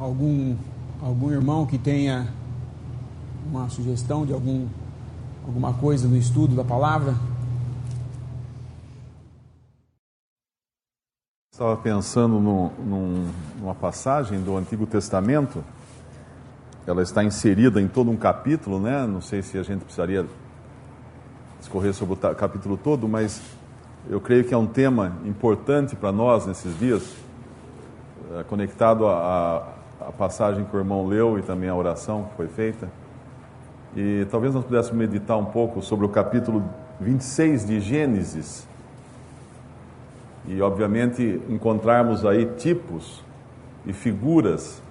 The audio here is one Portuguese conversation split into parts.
algum irmão que tenha uma sugestão de alguma coisa no estudo da palavra? Estava pensando numa passagem do Antigo Testamento. Ela está inserida em todo um capítulo, né? Não sei se a gente precisaria discorrer sobre o capítulo todo, mas eu creio que é um tema importante para nós nesses dias, conectado à passagem que o irmão leu e também à oração que foi feita. E talvez nós pudéssemos meditar um pouco sobre o capítulo 26 de Gênesis. E, obviamente, encontrarmos aí tipos e figuras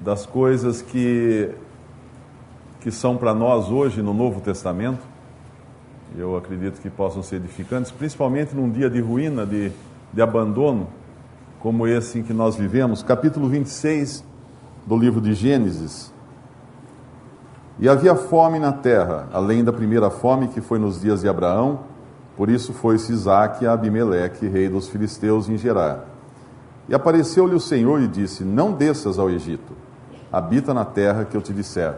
das coisas que são para nós hoje no Novo Testamento. Eu acredito que possam ser edificantes, principalmente num dia de ruína, de abandono, como esse em que nós vivemos. Capítulo 26 do livro de Gênesis. E havia fome na terra, além da primeira fome que foi nos dias de Abraão. Por isso foi-se Isaque a Abimeleque, rei dos filisteus, em Gerar. E apareceu-lhe o Senhor e disse: Não desças ao Egito, habita na terra que eu te disser.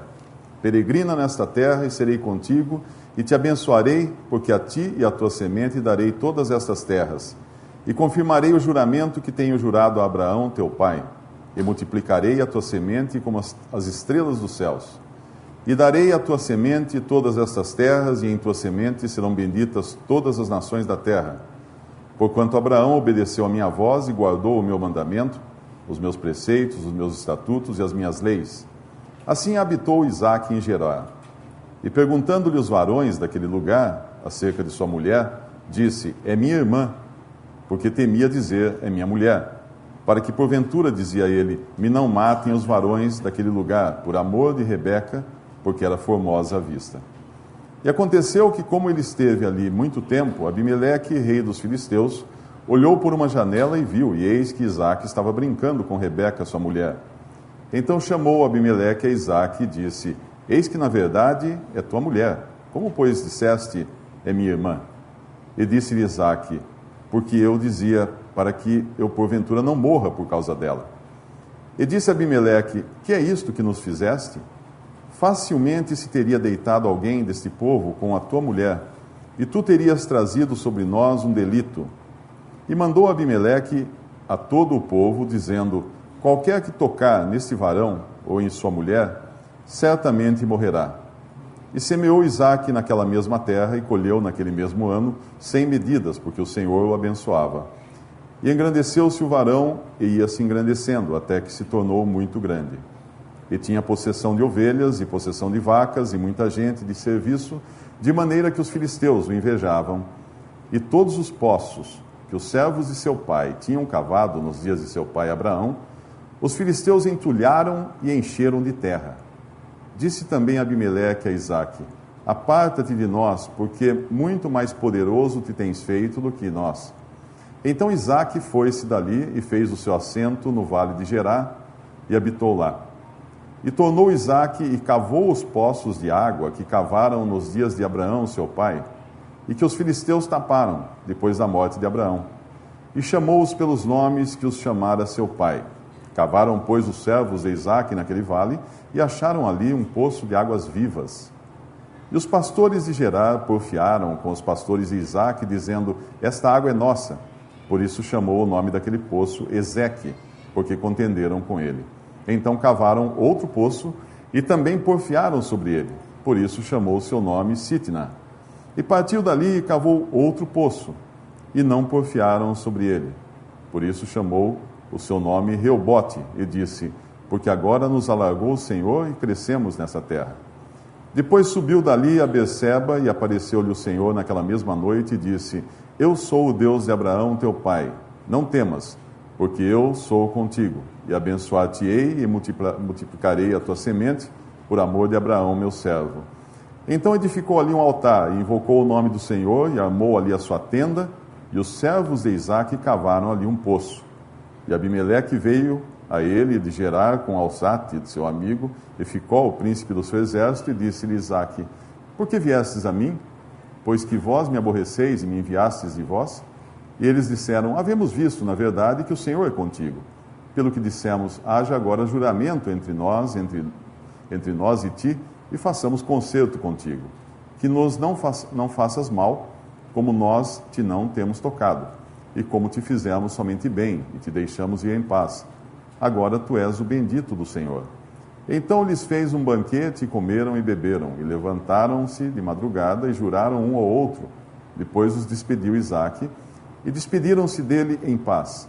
Peregrina nesta terra e serei contigo, e te abençoarei, porque a ti e à tua semente darei todas estas terras. E confirmarei o juramento que tenho jurado a Abraão, teu pai, e multiplicarei a tua semente como as estrelas dos céus. E darei à tua semente todas estas terras, e em tua semente serão benditas todas as nações da terra. Porquanto Abraão obedeceu a minha voz e guardou o meu mandamento, os meus preceitos, os meus estatutos e as minhas leis. Assim habitou Isaque em Gerar. E perguntando-lhe os varões daquele lugar, acerca de sua mulher, disse: É minha irmã, porque temia dizer: É minha mulher. Para que porventura, dizia ele, me não matem os varões daquele lugar, por amor de Rebeca, porque era formosa à vista. E aconteceu que, como ele esteve ali muito tempo, Abimeleque, rei dos filisteus, olhou por uma janela e viu, e eis que Isaque estava brincando com Rebeca, sua mulher. Então chamou Abimeleque a Isaque e disse: Eis que, na verdade, é tua mulher. Como, pois, disseste: É minha irmã? E disse-lhe Isaque: Porque eu dizia, para que eu porventura não morra por causa dela. E disse Abimeleque: Que é isto que nos fizeste? Facilmente se teria deitado alguém deste povo com a tua mulher, e tu terias trazido sobre nós um delito. E mandou Abimeleque a todo o povo, dizendo: Qualquer que tocar neste varão ou em sua mulher, certamente morrerá. E semeou Isaque naquela mesma terra e colheu naquele mesmo ano 100 medidas, porque o Senhor o abençoava. E engrandeceu-se o varão e ia se engrandecendo, até que se tornou muito grande. E tinha possessão de ovelhas e possessão de vacas e muita gente de serviço, de maneira que os filisteus o invejavam. E todos os poços que os servos de seu pai tinham cavado nos dias de seu pai Abraão, os filisteus entulharam e encheram de terra. Disse também Abimeleque a Isaque: Aparta-te de nós, porque muito mais poderoso te tens feito do que nós. Então Isaque foi-se dali e fez o seu assento no vale de Gerar e habitou lá. E tornou Isaque e cavou os poços de água que cavaram nos dias de Abraão, seu pai, e que os filisteus taparam, depois da morte de Abraão. E chamou-os pelos nomes que os chamara seu pai. Cavaram, pois, os servos de Isaque naquele vale, e acharam ali um poço de águas vivas. E os pastores de Gerar porfiaram com os pastores de Isaque, dizendo: Esta água é nossa. Por isso chamou o nome daquele poço Ezeque, porque contenderam com ele. Então cavaram outro poço e também porfiaram sobre ele. Por isso chamou o seu nome Sitna. E partiu dali e cavou outro poço, e não porfiaram sobre ele. Por isso chamou o seu nome Reobote, e disse: Porque agora nos alargou o Senhor e crescemos nessa terra. Depois subiu dali a Berseba, e apareceu-lhe o Senhor naquela mesma noite, e disse: Eu sou o Deus de Abraão, teu pai. Não temas, porque eu sou contigo, e abençoar-te-ei e multiplicarei a tua semente, por amor de Abraão, meu servo. Então edificou ali um altar, e invocou o nome do Senhor, e armou ali a sua tenda, e os servos de Isaque cavaram ali um poço. E Abimeleque veio a ele de Gerar com Alzate, de seu amigo, e ficou o príncipe do seu exército, e disse-lhe Isaque: Por que viestes a mim? Pois que vós me aborreceis e me enviastes de vós? E eles disseram: Havemos visto, na verdade, que o Senhor é contigo, pelo que dissemos, haja agora juramento entre nós e ti, e façamos concerto contigo, que nos não faças mal, como nós te não temos tocado, e como te fizemos somente bem, e te deixamos ir em paz. Agora tu és o bendito do Senhor. Então lhes fez um banquete, e comeram e beberam, e levantaram-se de madrugada, e juraram um ao outro. Depois os despediu Isaque, e despediram-se dele em paz.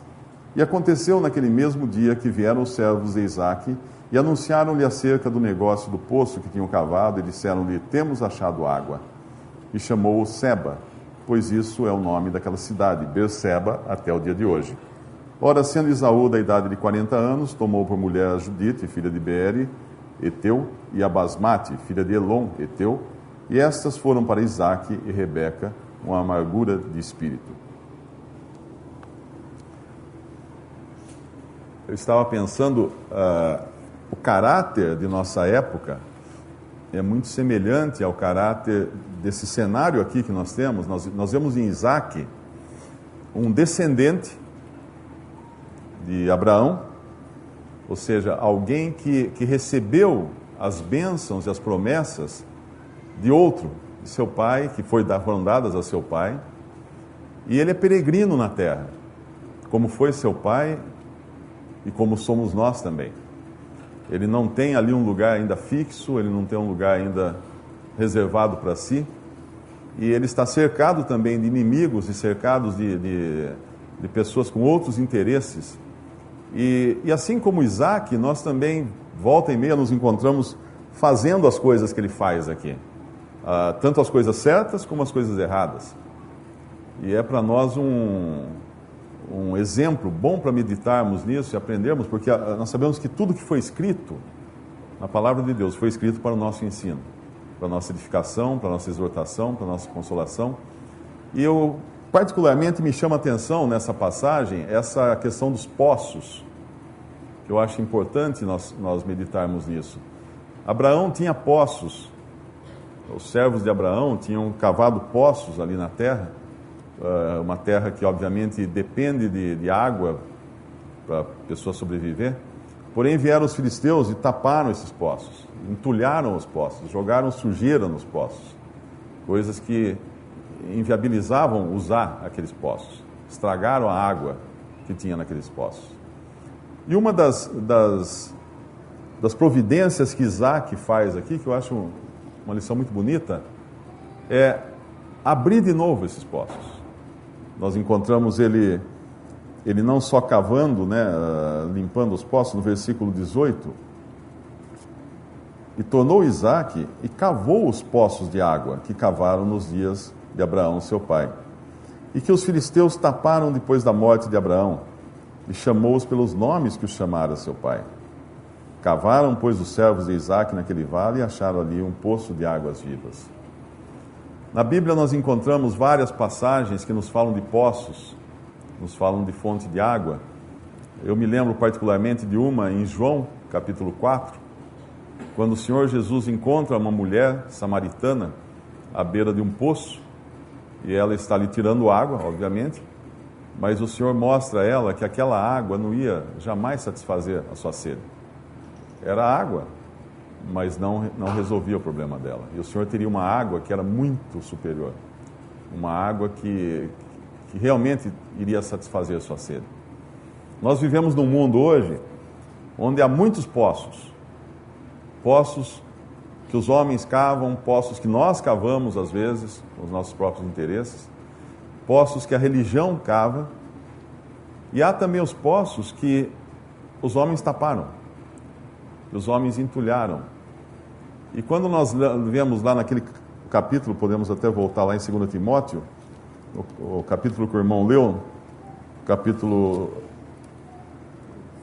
E aconteceu naquele mesmo dia que vieram os servos de Isaque, e anunciaram-lhe acerca do negócio do poço que tinham cavado, e disseram-lhe, temos achado água. E chamou-o Seba, pois isso é o nome daquela cidade, Berseba, até o dia de hoje. Ora, sendo Esaú da idade de 40 anos, tomou por mulher a Judite, filha de Beere, Eteu, e a Basmate, filha de Elon, Eteu, e estas foram para Isaque e Rebeca, uma amargura de espírito. Eu estava pensando, o caráter de nossa época é muito semelhante ao caráter desse cenário aqui que nós temos. Nós vemos em Isaque um descendente de Abraão, ou seja, alguém que recebeu as bênçãos e as promessas de outro, de seu pai, que foram dadas a seu pai, e ele é peregrino na terra, como foi seu pai e como somos nós também. Ele não tem ali um lugar ainda fixo, ele não tem um lugar ainda reservado para si, e ele está cercado também de inimigos e cercados de pessoas com outros interesses. E assim como Isaque, nós também, volta e meia, nos encontramos fazendo as coisas que ele faz aqui. Tanto as coisas certas como as coisas erradas. E é para nós um exemplo bom para meditarmos nisso e aprendermos, porque nós sabemos que tudo que foi escrito na palavra de Deus foi escrito para o nosso ensino, para a nossa edificação, para a nossa exortação, para a nossa consolação. E particularmente me chama a atenção nessa passagem essa questão dos poços, que eu acho importante nós meditarmos nisso. Abraão tinha poços, os servos de Abraão tinham cavado poços ali na terra, uma terra que obviamente depende de água para a pessoa sobreviver. Porém vieram os filisteus e taparam esses poços, entulharam os poços, jogaram sujeira nos poços, coisas que inviabilizavam usar aqueles poços, estragaram a água que tinha naqueles poços. E uma das providências que Isaque faz aqui, que eu acho uma lição muito bonita, é abrir de novo esses poços. Nós encontramos ele não só cavando, limpando os poços, no versículo 18, e tornou Isaque e cavou os poços de água que cavaram nos dias de Abraão, seu pai, e que os filisteus taparam depois da morte de Abraão, e chamou-os pelos nomes que os chamara seu pai. Cavaram, pois, os servos de Isaque naquele vale e acharam ali um poço de águas vivas. Na Bíblia nós encontramos várias passagens que nos falam de poços, nos falam de fonte de água. Eu me lembro particularmente de uma em João, capítulo 4, quando o Senhor Jesus encontra uma mulher samaritana à beira de um poço, e ela está ali tirando água, obviamente, mas o Senhor mostra a ela que aquela água não ia jamais satisfazer a sua sede. Era água, mas não resolvia o problema dela. E o Senhor teria uma água que era muito superior, uma água que realmente iria satisfazer a sua sede. Nós vivemos num mundo hoje onde há muitos poços que os homens cavam, poços que nós cavamos às vezes, com os nossos próprios interesses, poços que a religião cava, e há também os poços que os homens taparam, que os homens entulharam. E quando nós vemos lá naquele capítulo, podemos até voltar lá em 2 Timóteo, o capítulo que o irmão leu, capítulo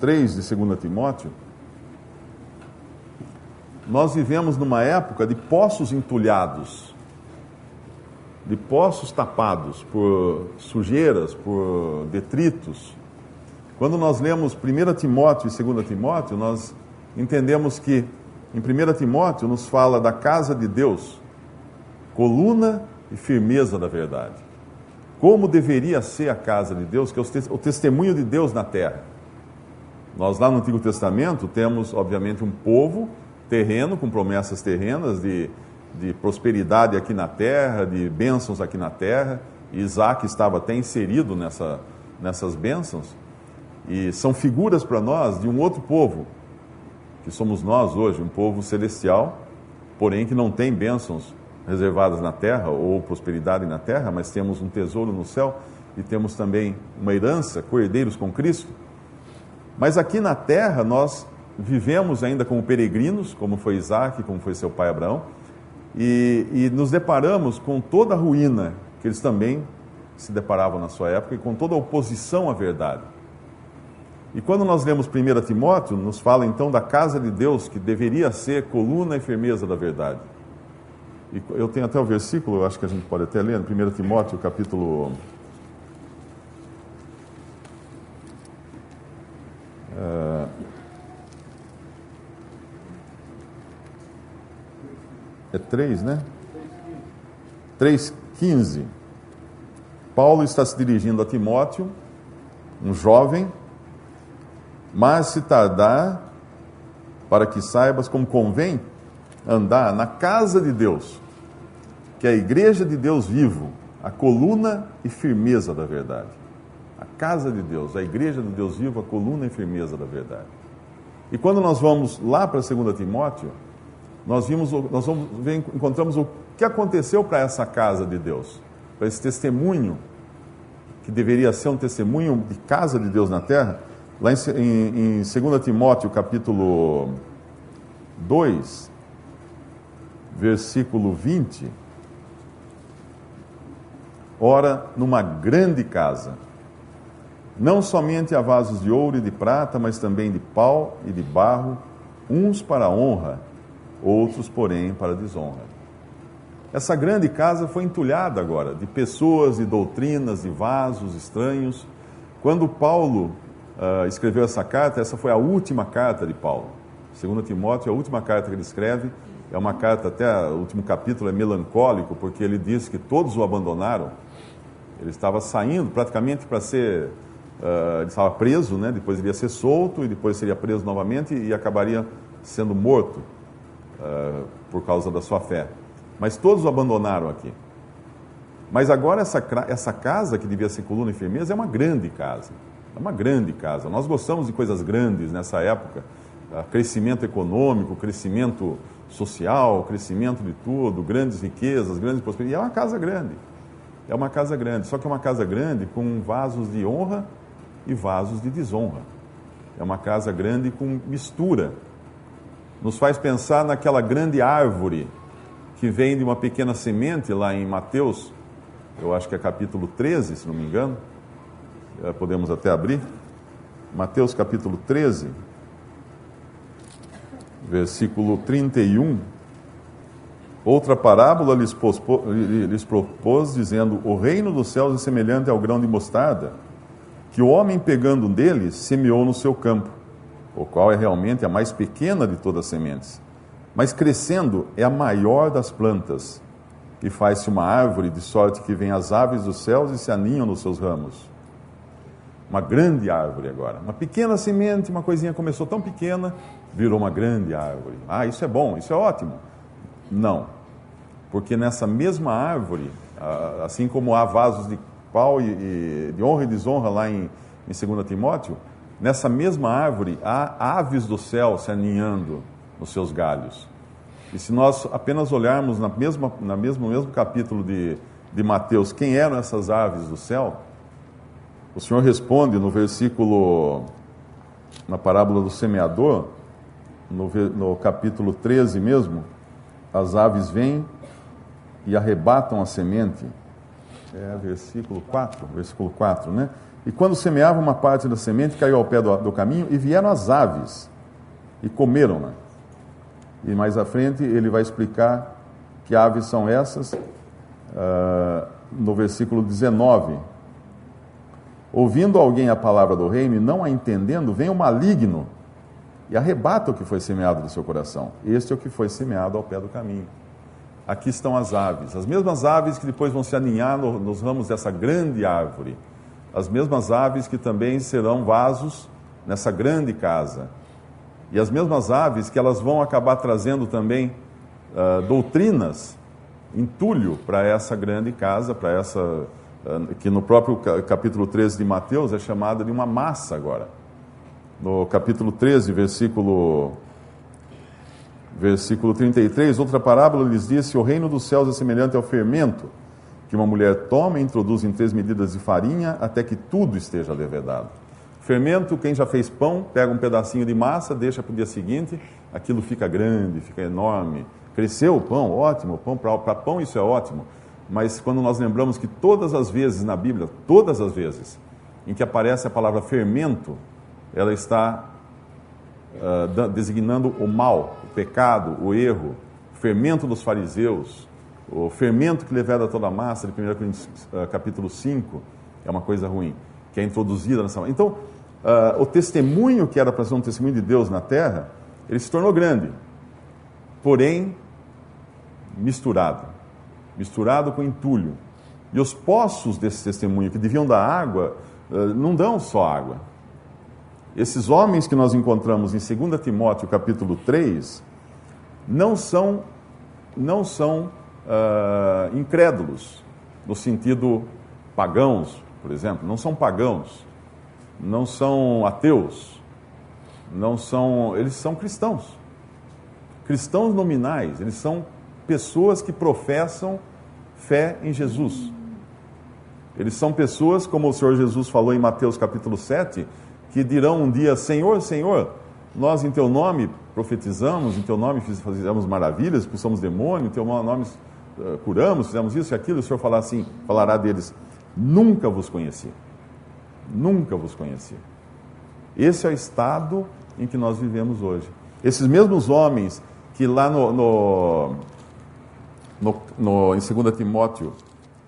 3 de 2 Timóteo, nós vivemos numa época de poços entulhados, de poços tapados por sujeiras, por detritos. Quando nós lemos 1 Timóteo e 2 Timóteo, nós entendemos que em 1 Timóteo nos fala da casa de Deus, coluna e firmeza da verdade. Como deveria ser a casa de Deus, que é o testemunho de Deus na terra. Nós lá no Antigo Testamento temos, obviamente, um povo terreno, com promessas terrenas de prosperidade aqui na terra, de bênçãos aqui na terra. E Isaac estava até inserido nessas bênçãos. E são figuras para nós de um outro povo, que somos nós hoje, um povo celestial, porém que não tem bênçãos reservadas na terra ou prosperidade na terra, mas temos um tesouro no céu e temos também uma herança, co-herdeiros com Cristo. Mas aqui na terra nós vivemos ainda como peregrinos, como foi Isaac, como foi seu pai Abraão, e nos deparamos com toda a ruína que eles também se deparavam na sua época e com toda a oposição à verdade. E quando nós lemos 1 Timóteo, nos fala então da casa de Deus, que deveria ser coluna e firmeza da verdade. E eu tenho até o versículo, eu acho que a gente pode até ler, 1 Timóteo, capítulo... É 3, né? 3,15. Paulo está se dirigindo a Timóteo, um jovem, mas se tardar, para que saibas como convém andar na casa de Deus, que é a igreja de Deus vivo, a coluna e firmeza da verdade. A casa de Deus, a igreja do Deus vivo, a coluna e firmeza da verdade. E quando nós vamos lá para 2 Timóteo, encontramos o que aconteceu para essa casa de Deus, para esse testemunho, que deveria ser um testemunho de casa de Deus na terra. Lá em 2 Timóteo, capítulo 2, versículo 20, ora, numa grande casa, não somente há vasos de ouro e de prata, mas também de pau e de barro, uns para honra, outros, porém, para desonra. Essa grande casa foi entulhada agora de pessoas, de doutrinas, de vasos estranhos. Quando Paulo escreveu essa carta, essa foi a última carta de Paulo. 2 Timóteo, a última carta que ele escreve, é uma carta, até o último capítulo é melancólico, porque ele diz que todos o abandonaram. Ele estava saindo praticamente para ser... ele estava preso, né? Depois ele ia ser solto e depois seria preso novamente e acabaria sendo morto por causa da sua fé. Mas todos o abandonaram aqui. Mas agora essa casa, que devia ser coluna e firmeza, é uma grande casa. É uma grande casa. Nós gostamos de coisas grandes nessa época. Crescimento econômico, crescimento social, crescimento de tudo, grandes riquezas, grandes prosperidades. E é uma casa grande. É uma casa grande. Só que é uma casa grande com vasos de honra e vasos de desonra. É uma casa grande com mistura. Nos faz pensar naquela grande árvore que vem de uma pequena semente lá em Mateus, eu acho que é capítulo 13, se não me engano, podemos até abrir, Mateus capítulo 13, versículo 31, outra parábola lhes propôs, dizendo, o reino dos céus é semelhante ao grão de mostarda, que o homem pegando um deles, semeou no seu campo, o qual é realmente a mais pequena de todas as sementes. Mas crescendo é a maior das plantas, e faz-se uma árvore, de sorte que vêm as aves dos céus e se aninham nos seus ramos. Uma grande árvore agora. Uma pequena semente, uma coisinha começou tão pequena, virou uma grande árvore. Ah, isso é bom, isso é ótimo. Não, porque nessa mesma árvore, assim como há vasos de pau e de honra e desonra lá em 2 Timóteo, nessa mesma árvore há aves do céu se aninhando nos seus galhos. E se nós apenas olharmos no mesmo capítulo de Mateus, quem eram essas aves do céu, o Senhor responde no versículo, na parábola do semeador, no capítulo 13 mesmo, as aves vêm e arrebatam a semente. Versículo 4, né? E quando semeava, uma parte da semente caiu ao pé do caminho e vieram as aves e comeram-na. E mais à frente ele vai explicar que aves são essas, no versículo 19. Ouvindo alguém a palavra do reino e não a entendendo, vem o maligno e arrebata o que foi semeado do seu coração. Este é o que foi semeado ao pé do caminho. Aqui estão as aves, as mesmas aves que depois vão se aninhar nos ramos dessa grande árvore. As mesmas aves que também serão vasos nessa grande casa. E as mesmas aves que elas vão acabar trazendo também doutrinas, entulho para essa grande casa, para essa, que no próprio capítulo 13 de Mateus é chamada de uma massa agora. No capítulo 13, versículo 33, outra parábola lhes disse: o reino dos céus é semelhante ao fermento, que uma mulher toma e introduz em 3 medidas de farinha, até que tudo esteja levedado. Fermento, quem já fez pão, pega um pedacinho de massa, deixa para o dia seguinte, aquilo fica grande, fica enorme. Cresceu o pão, ótimo, para pão isso é ótimo. Mas quando nós lembramos que todas as vezes na Bíblia, todas as vezes em que aparece a palavra fermento, ela está designando o mal, o pecado, o erro, o fermento dos fariseus, o fermento que leveda toda a massa, de 1 Coríntios capítulo 5, é uma coisa ruim, que é introduzida nessa... Então, o testemunho que era para ser um testemunho de Deus na terra, ele se tornou grande, porém misturado com entulho. E os poços desse testemunho, que deviam dar água, não dão só água. Esses homens que nós encontramos em 2 Timóteo capítulo 3, não são incrédulos, no sentido pagãos, por exemplo, não são pagãos, não são ateus, eles são cristãos nominais, eles são pessoas que professam fé em Jesus. Eles são pessoas, como o Senhor Jesus falou em Mateus capítulo 7, que dirão um dia: Senhor, Senhor, nós em Teu nome profetizamos, em Teu nome fizemos maravilhas, expulsamos demônio, em Teu nome curamos, fizemos isso e aquilo. O Senhor falará deles: nunca vos conheci. Nunca vos conheci. Esse é o estado em que nós vivemos hoje. Esses mesmos homens que lá em 2 Timóteo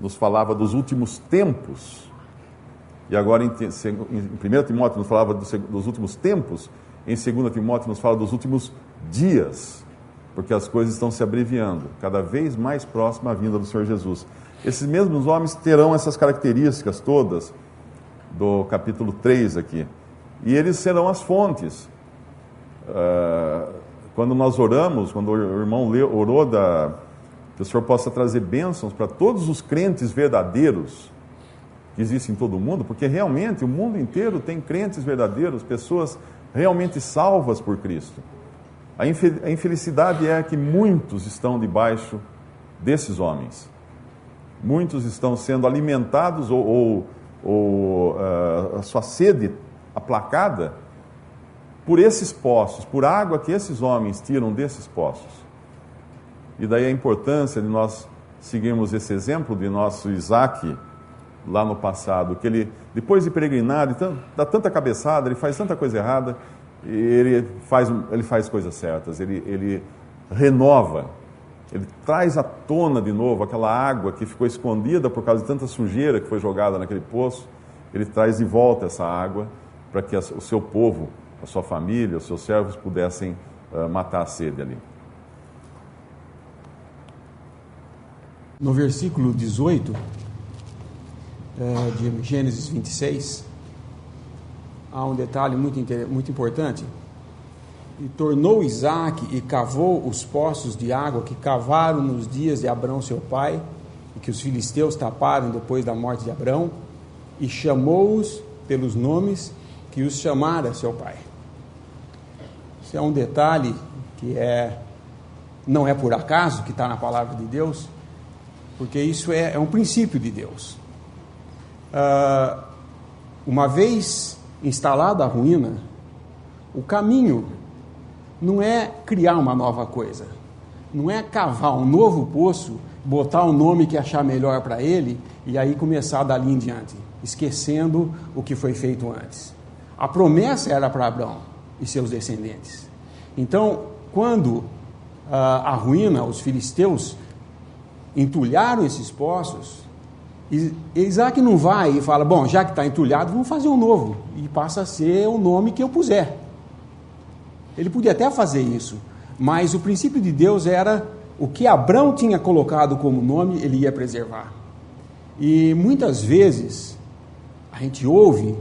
nos falava dos últimos tempos, e agora em 1 Timóteo nos falava dos últimos tempos, em 2 Timóteo nos fala dos últimos dias, porque as coisas estão se abreviando, cada vez mais próxima à vinda do Senhor Jesus. Esses mesmos homens terão essas características todas do capítulo 3 aqui, e eles serão as fontes. Quando nós oramos, quando o irmão orou que o Senhor possa trazer bênçãos para todos os crentes verdadeiros que existem em todo o mundo, porque realmente o mundo inteiro tem crentes verdadeiros, pessoas realmente salvas por Cristo. A infelicidade é que muitos estão debaixo desses homens. Muitos estão sendo alimentados ou a sua sede aplacada por esses poços, por água que esses homens tiram desses poços. E daí a importância de nós seguirmos esse exemplo de nosso Isaac lá no passado, que ele, depois de peregrinar, dá tanta cabeçada, ele faz tanta coisa errada, e ele faz coisas certas, ele renova, ele traz à tona de novo aquela água que ficou escondida por causa de tanta sujeira que foi jogada naquele poço. Ele traz de volta essa água para que o seu povo, a sua família, os seus servos pudessem matar a sede ali. No versículo 18 de Gênesis 26, há um detalhe muito importante. E tornou Isaac e cavou os poços de água que cavaram nos dias de Abrão seu pai, e que os filisteus taparam depois da morte de Abrão, e chamou-os pelos nomes que os chamara seu pai. Isso é um detalhe que não é por acaso que está na palavra de Deus, porque isso é um princípio de Deus. Uma vez instalada a ruína, o caminho não é criar uma nova coisa, não é cavar um novo poço, botar o nome que achar melhor para ele e aí começar dali em diante, esquecendo o que foi feito antes. A promessa era para Abrão e seus descendentes. Então, quando a ruína, os filisteus entulharam esses poços, Isaac não vai e fala: bom, já que está entulhado, vamos fazer um novo, e passa a ser o nome que eu puser. Ele podia até fazer isso, mas o princípio de Deus era o que Abrão tinha colocado como nome, ele ia preservar. E muitas vezes a gente ouve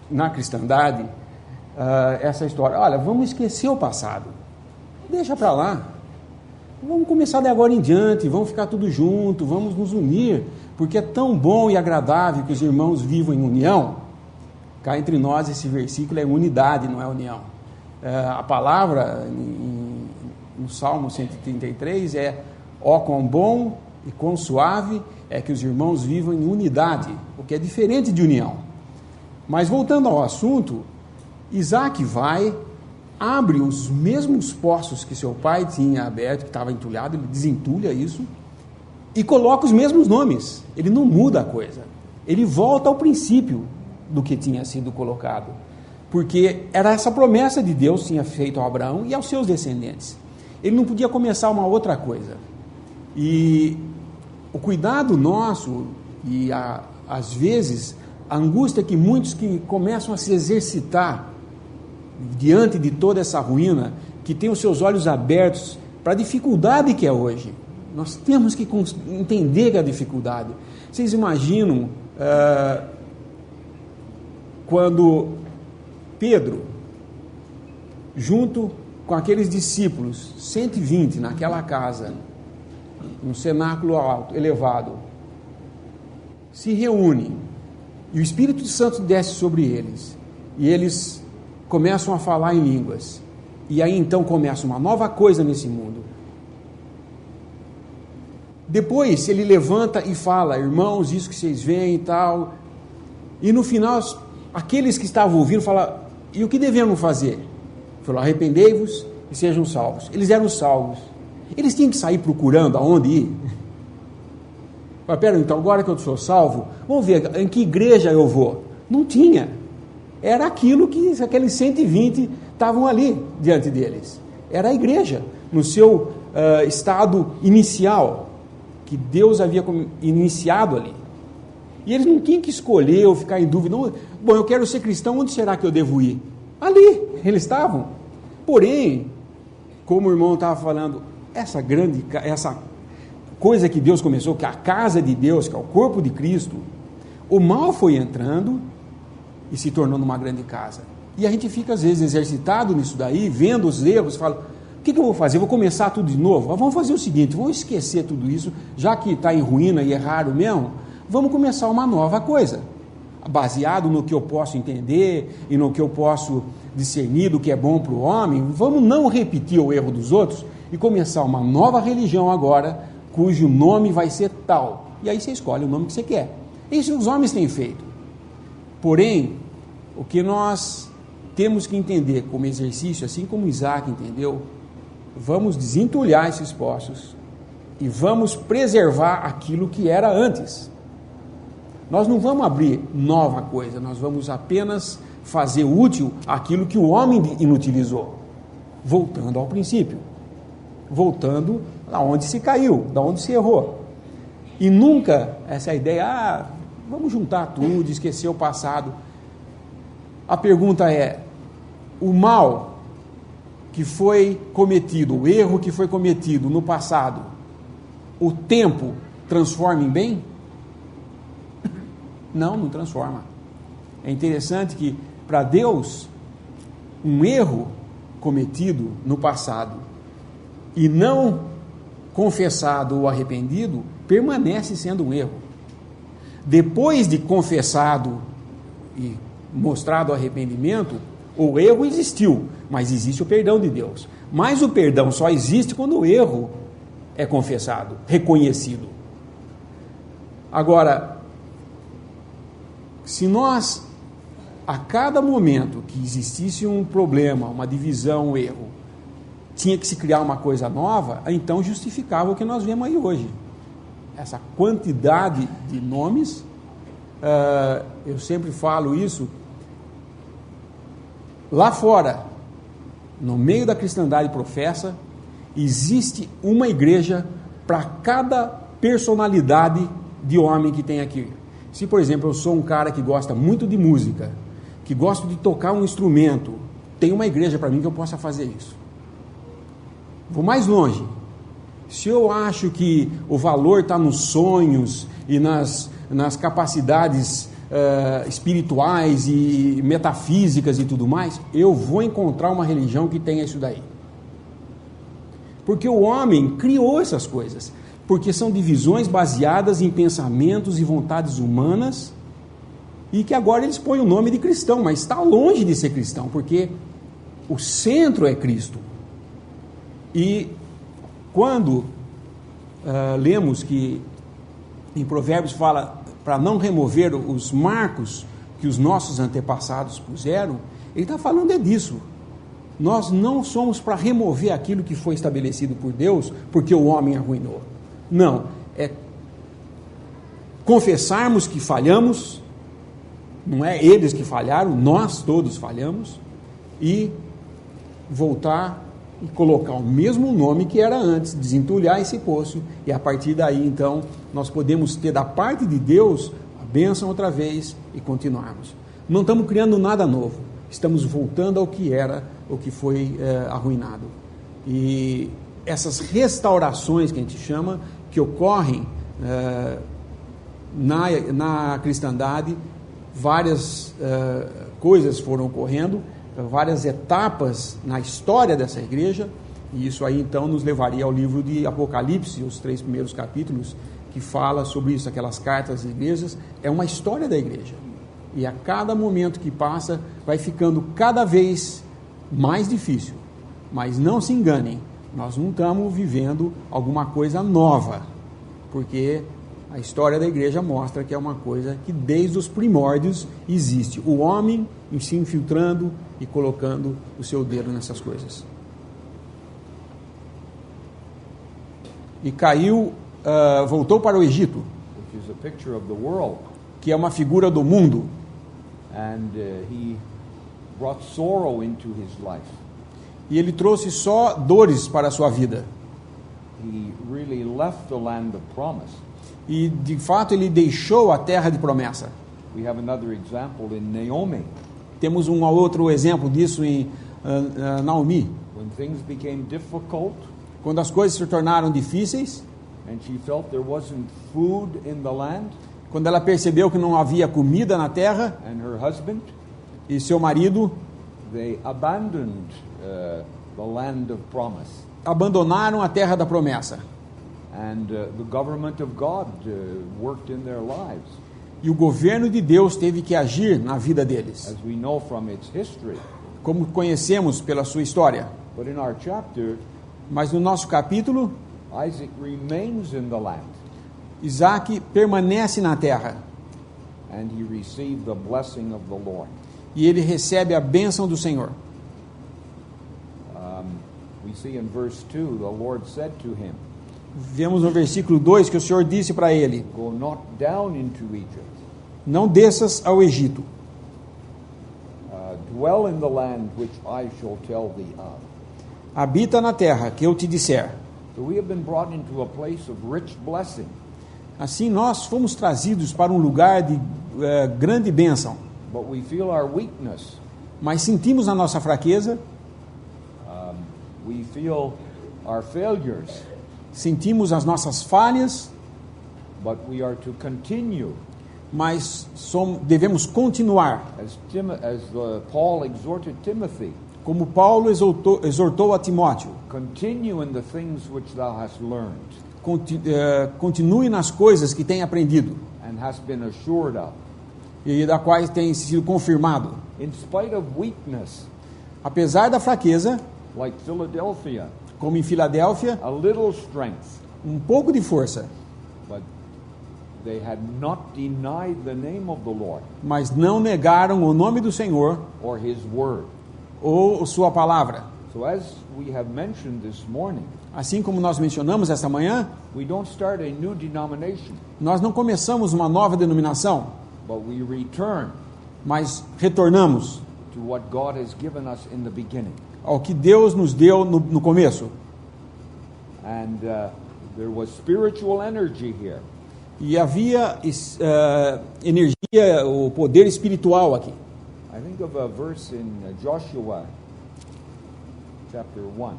na cristandade essa história. Olha, vamos esquecer o passado. Deixa para lá. Vamos começar de agora em diante, vamos ficar tudo junto, vamos nos unir, porque é tão bom e agradável que os irmãos vivam em união. Cá entre nós esse versículo é unidade, não é união. A palavra no Salmo 133 é: ó quão bom e quão suave é que os irmãos vivam em unidade, o que é diferente de união. Mas voltando ao assunto, Isaac abre os mesmos poços que seu pai tinha aberto, que estava entulhado, ele desentulha isso e coloca os mesmos nomes. Ele não muda a coisa, ele volta ao princípio do que tinha sido colocado, porque era essa promessa de Deus que tinha feito a Abraão e aos seus descendentes. Ele não podia começar uma outra coisa. E o cuidado nosso e às vezes a angústia que muitos que começam a se exercitar diante de toda essa ruína, que tem os seus olhos abertos para a dificuldade que é hoje. Nós temos que entender a dificuldade. Vocês imaginam quando Pedro, junto com aqueles discípulos, 120 naquela casa, num cenáculo alto, elevado, se reúne e o Espírito Santo desce sobre eles e eles começam a falar em línguas, e aí então começa uma nova coisa nesse mundo. Depois ele levanta e fala: irmãos, isso que vocês veem e tal, e no final aqueles que estavam ouvindo falam: e o que devemos fazer? Ele falou: arrependei-vos e sejam salvos. Eles eram salvos, eles tinham que sair procurando aonde ir. Mas pera, então agora que eu sou salvo, vamos ver em que igreja eu vou. Não tinha. Era aquilo que aqueles 120 estavam ali diante deles. Era a igreja, no seu estado inicial, que Deus havia iniciado ali. E eles não tinham que escolher ou ficar em dúvida. Não, bom, eu quero ser cristão, onde será que eu devo ir? Ali, eles estavam. Porém, como o irmão estava falando, essa coisa que Deus começou, que é a casa de Deus, que é o corpo de Cristo, o mal foi entrando e se tornou numa grande casa. E a gente fica às vezes exercitado nisso daí, vendo os erros, fala: o que eu vou fazer? Eu vou começar tudo de novo? Vamos fazer o seguinte, vamos esquecer tudo isso, já que está em ruína e é raro mesmo, vamos começar uma nova coisa, baseado no que eu posso entender e no que eu posso discernir do que é bom para o homem. Vamos não repetir o erro dos outros e começar uma nova religião agora, cujo nome vai ser tal. E aí você escolhe o nome que você quer. Isso os homens têm feito. Porém, o que nós temos que entender como exercício, assim como Isaac entendeu, vamos desentulhar esses poços e vamos preservar aquilo que era antes. Nós não vamos abrir nova coisa, nós vamos apenas fazer útil aquilo que o homem inutilizou, voltando ao princípio, voltando da onde se caiu, da onde se errou. E nunca essa ideia: vamos juntar tudo, esquecer o passado. A pergunta é: o mal que foi cometido, o erro que foi cometido no passado, o tempo transforma em bem? Não transforma. É interessante que, para Deus, um erro cometido no passado e não confessado ou arrependido permanece sendo um erro. Depois de confessado e mostrado o arrependimento, o erro existiu, mas existe o perdão de Deus. Mas o perdão só existe quando o erro é confessado, reconhecido. Agora, se nós, a cada momento que existisse um problema, uma divisão, um erro, tinha que se criar uma coisa nova, então justificava o que nós vemos aí hoje. Essa quantidade de nomes, eu sempre falo isso, lá fora, no meio da cristandade professa, existe uma igreja para cada personalidade de homem que tem aqui. Se, por exemplo, eu sou um cara que gosta muito de música, que gosta de tocar um instrumento, tem uma igreja para mim que eu possa fazer isso. Vou mais longe. Se eu acho que o valor está nos sonhos e nas capacidades espirituais e metafísicas e tudo mais, eu vou encontrar uma religião que tenha isso daí. Porque o homem criou essas coisas. Porque são divisões baseadas em pensamentos e vontades humanas, e que agora eles põem o nome de cristão, mas está longe de ser cristão, porque o centro é Cristo. E quando lemos que em Provérbios fala para não remover os marcos que os nossos antepassados puseram, ele está falando disso. Nós não somos para remover aquilo que foi estabelecido por Deus, porque o homem arruinou. Não, é confessarmos que falhamos, não é eles que falharam, nós todos falhamos, e voltar e colocar o mesmo nome que era antes, desentulhar esse poço, e a partir daí, então, nós podemos ter da parte de Deus a bênção outra vez e continuarmos. Não estamos criando nada novo, estamos voltando ao que era, o que foi arruinado. E essas restaurações que a gente chama, que ocorrem na cristandade, várias coisas foram ocorrendo, várias etapas na história dessa igreja, e isso aí então nos levaria ao livro de Apocalipse, os 3 primeiros capítulos, que fala sobre isso, aquelas cartas às igrejas, é uma história da igreja, e a cada momento que passa, vai ficando cada vez mais difícil, mas não se enganem, nós não estamos vivendo alguma coisa nova, porque a história da igreja mostra que é uma coisa que desde os primórdios existe. O homem se infiltrando e colocando o seu dedo nessas coisas. E caiu, voltou para o Egito, which is a picture of the world. Que é uma figura do mundo. And he brought sorrow into his life. E ele trouxe só dores para a sua vida. He really left the land of promise. E de fato ele deixou a terra de promessa. We have another example in Naomi. Temos um outro exemplo disso em Naomi. When things became difficult, Quando as coisas se tornaram difíceis, and she felt there wasn't food in the land, quando ela percebeu que não havia comida na terra, and her husband, e seu marido they abandoned the land of promise. abandonaram a terra da promessa. And the government of God worked in their lives. E o governo de Deus teve que agir na vida deles, As we know from its history. como conhecemos pela sua história. But in our chapter, Mas no nosso capítulo, Isaac remains in the land, Isaac permanece na terra, and he received the blessing of the Lord. e ele recebe a bênção do Senhor. We see in verse 2, the Lord said to him, Vemos no versículo 2 que o Senhor disse para ele: go not down into Egypt, não desças ao Egito, dwell in the land which I shall tell thee of. habita na terra que eu te disser. So we have been brought into a place of rich blessing, Assim nós fomos trazidos para um lugar de grande bênção, but we feel our weakness. mas sentimos a nossa fraqueza, We feel our failures, sentimos as nossas falhas, but we are to continue. mas devemos continuar, As Paul exhorted Timothy, como Paulo exortou a Timóteo: continue in the things which thou hast learned continue nas coisas que tem aprendido and hast been assured of. e da quais tem sido confirmado. In spite of weakness, Apesar da fraqueza, like Philadelphia, como em Filadélfia, a little strength, um pouco de força, but they had not denied the name of the Lord mas não negaram o nome do Senhor or his word. ou sua palavra. So as we have mentioned this morning, Assim como nós mencionamos esta manhã, we don't start a new denomination, nós não começamos uma nova denominação, but we return mas retornamos to what God has given us in the beginning. ao que Deus nos deu no começo. And there was spiritual energy here. E havia energia, o poder espiritual aqui. I think of a verse in Joshua chapter 1.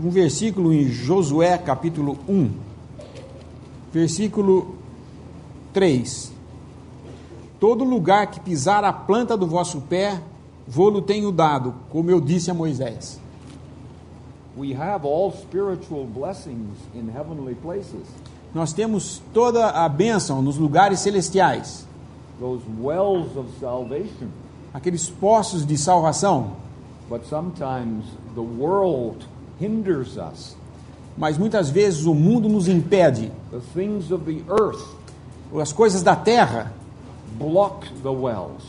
Um versículo em Josué capítulo 1, versículo 3. Todo lugar que pisar a planta do vosso pé, vô-lo tenho dado, como eu disse a Moisés. We have all spiritual blessings in heavenly places. Nós temos toda a bênção nos lugares celestiais, Those wells of salvation. aqueles poços de salvação. But sometimes the world hinders us. Mas muitas vezes o mundo nos impede. The things of the earth As coisas da terra block the wells.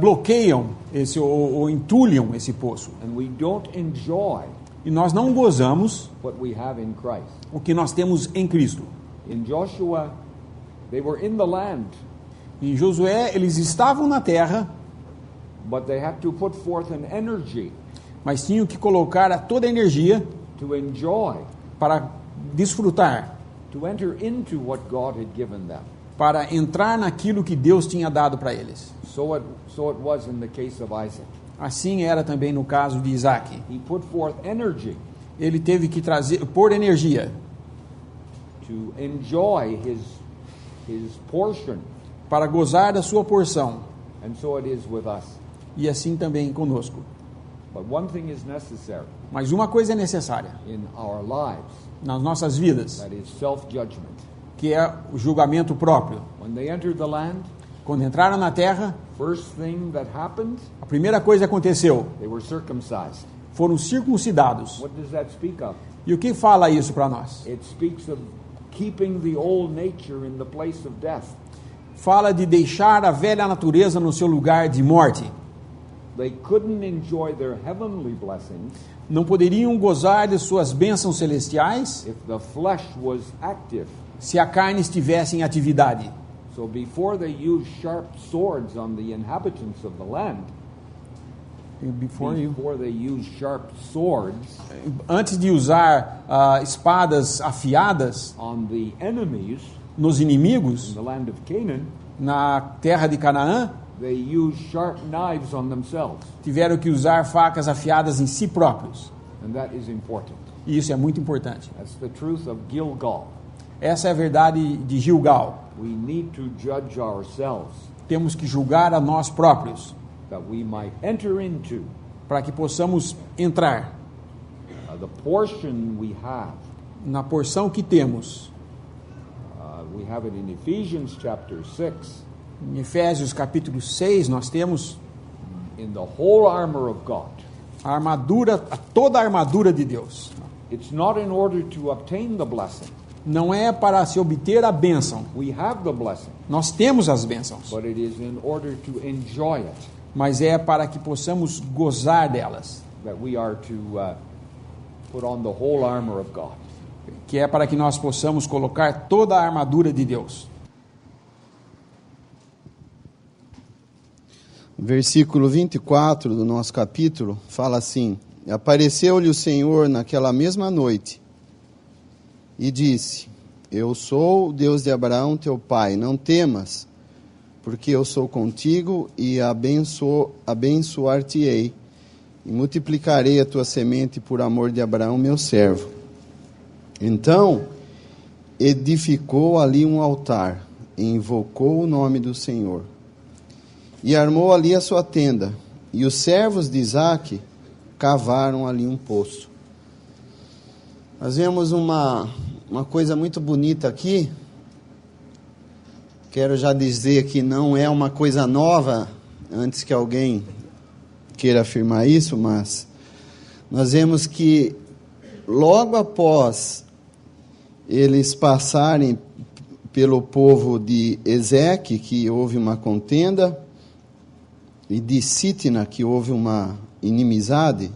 bloqueiam ou entulham esse poço. And we don't enjoy E nós não gozamos what we have in Christ. o que nós temos em Cristo. In Joshua, they were in the land, Em Josué, eles estavam na terra, but they had to put forth an energy mas tinham que colocar toda a energia to enjoy, para desfrutar, to enter into what God had given them. para entrar naquilo que Deus tinha dado para eles. So it was in the case of Isaac. Assim era também no caso de Isaac. He put forth energy Ele teve que pôr energia to enjoy his portion, para gozar da sua porção. and so it is with us. E assim também conosco. But one thing is necessary Mas uma coisa é necessária in our lives, nas nossas vidas, that is self-judgment. que é o julgamento próprio. When they entered the land, Quando entraram na terra, first thing that happened, a primeira coisa que aconteceu, they were circumcised. foram circuncidados. What does that speak of? E o que fala isso para nós? It speaks of keeping the old nature in the place of death. Fala de deixar a velha natureza no seu lugar de morte. They couldn't enjoy their heavenly blessings Não poderiam gozar de suas bênçãos celestiais if the flesh was active. se a carne estivesse em atividade. So before they used sharp swords on the inhabitants of the land, Before they used sharp swords Antes de usar espadas afiadas on the enemies nos in inimigos, the land of Canaan, na terra de Canaã, they used sharp knives on themselves. tiveram que usar facas afiadas em si próprios. And that is important. E isso é muito importante. That's the truth of Gilgal. Essa é a verdade de Gilgal. We need to judge ourselves Temos que julgar a nós próprios, that we might enter into para que possamos entrar the portion we have. na porção que temos. We have it in Ephesians chapter 6, Em Efésios capítulo 6, nós temos in the whole armor of God. a armadura, toda a armadura de Deus. It's not in order to obtain the blessing. Não é para se obter a bênção. We have the blessing, Nós temos as bênçãos, but it is in order to enjoy it mas é para que possamos gozar delas, that we are to put on the whole armor of God. que é para que nós possamos colocar toda a armadura de Deus. Versículo 24 do nosso capítulo fala assim: Apareceu-lhe o Senhor naquela mesma noite e disse: Eu sou o Deus de Abraão teu pai, não temas, porque eu sou contigo e abençoar-te-ei e multiplicarei a tua semente por amor de Abraão meu servo. Então edificou ali um altar e invocou o nome do Senhor. E armou ali a sua tenda, e os servos de Isaque cavaram ali um poço. Nós vemos uma coisa muito bonita aqui. Quero já dizer que não é uma coisa nova, antes que alguém queira afirmar isso, mas nós vemos que logo após eles passarem pelo povo de Ezeque, que houve uma contenda, e de Sitna, que houve uma inimizade,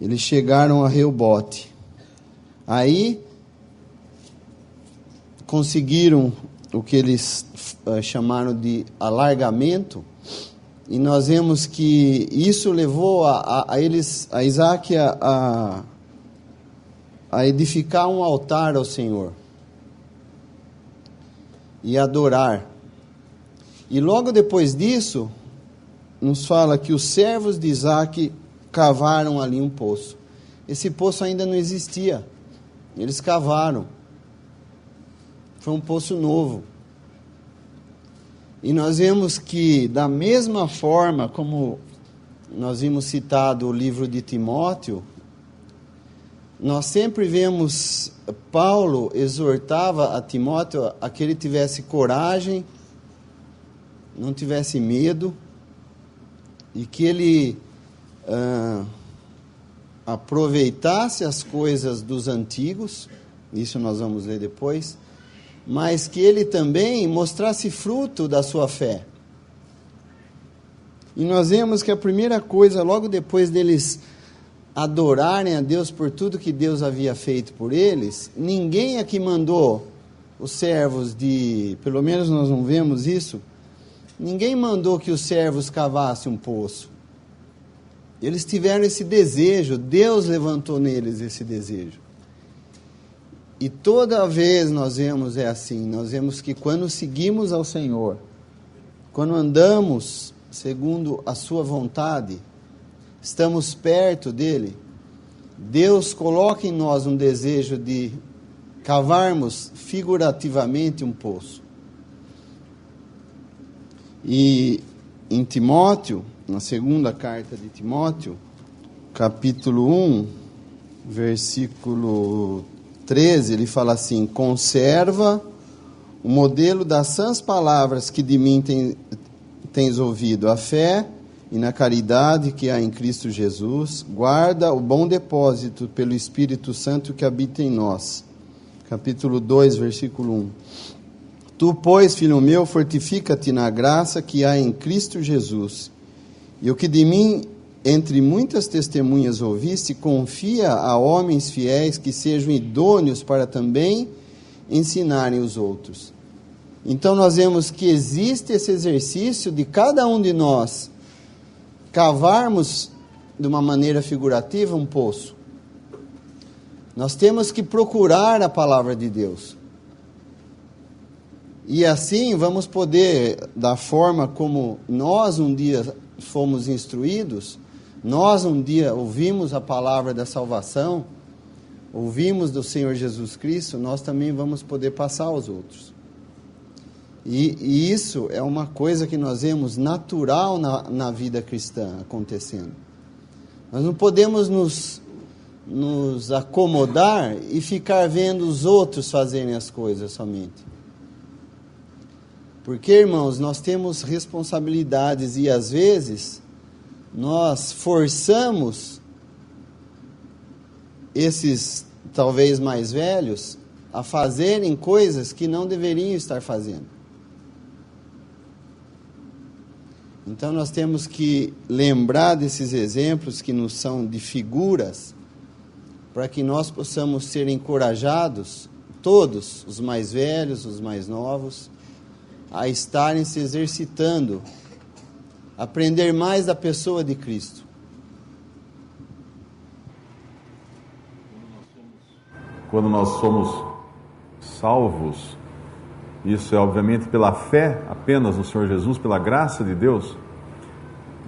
eles chegaram a Reobote. Aí conseguiram o que eles chamaram de alargamento, e nós vemos que isso levou a Isaque a edificar um altar ao Senhor e adorar. E logo depois disso, nos fala que os servos de Isaque cavaram ali um poço. Esse poço ainda não existia. Eles cavaram. Foi um poço novo. E nós vemos que, da mesma forma como nós vimos citado o livro de Timóteo, nós sempre vemos Paulo exortava a Timóteo a que ele tivesse coragem, não tivesse medo, e que ele aproveitasse as coisas dos antigos, isso nós vamos ler depois, mas que ele também mostrasse fruto da sua fé. E nós vemos que a primeira coisa, logo depois deles adorarem a Deus por tudo que Deus havia feito por eles, ninguém aqui mandou os servos pelo menos nós não vemos isso, ninguém mandou que os servos cavassem um poço. Eles tiveram esse desejo, Deus levantou neles esse desejo. E toda vez nós vemos assim, nós vemos que quando seguimos ao Senhor, quando andamos segundo a sua vontade, estamos perto dele, Deus coloca em nós um desejo de cavarmos figurativamente um poço. E em Timóteo, na segunda carta de Timóteo, capítulo 1, versículo 13, ele fala assim: conserva o modelo das sãs palavras que de mim tens ouvido, a fé e na caridade que há em Cristo Jesus, guarda o bom depósito pelo Espírito Santo que habita em nós. Capítulo 2, versículo 1. Tu, pois, filho meu, fortifica-te na graça que há em Cristo Jesus, e o que de mim, entre muitas testemunhas ouviste, confia a homens fiéis que sejam idôneos para também ensinarem os outros. Então nós vemos que existe esse exercício de cada um de nós cavarmos de uma maneira figurativa um poço. Nós temos que procurar a palavra de Deus. E assim vamos poder, da forma como nós um dia fomos instruídos, nós um dia ouvimos a palavra da salvação, ouvimos do Senhor Jesus Cristo, nós também vamos poder passar aos outros. E isso é uma coisa que nós vemos natural na vida cristã acontecendo. Nós não podemos nos acomodar e ficar vendo os outros fazerem as coisas somente. Porque, irmãos, nós temos responsabilidades e às vezes nós forçamos esses talvez mais velhos a fazerem coisas que não deveriam estar fazendo. Então nós temos que lembrar desses exemplos que nos são de figuras, para que nós possamos ser encorajados, todos, os mais velhos, os mais novos, a estarem se exercitando, aprender mais da pessoa de Cristo. Quando nós somos salvos, isso é obviamente pela fé apenas no Senhor Jesus, pela graça de Deus,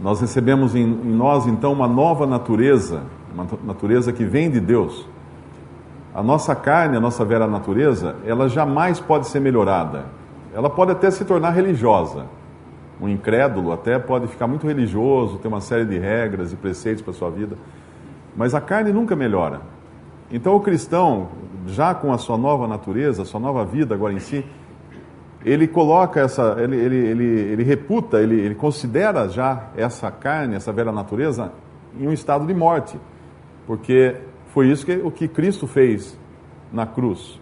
nós recebemos em nós então uma nova natureza, uma natureza que vem de Deus. A nossa carne, a nossa velha natureza, ela jamais pode ser melhorada. Ela pode até se tornar religiosa. Um incrédulo até pode ficar muito religioso, ter uma série de regras e preceitos para a sua vida, mas a carne nunca melhora. Então o cristão, já com a sua nova natureza, a sua nova vida agora em si, ele coloca ele reputa, ele considera já essa carne, essa velha natureza, em um estado de morte, porque foi isso o que Cristo fez na cruz,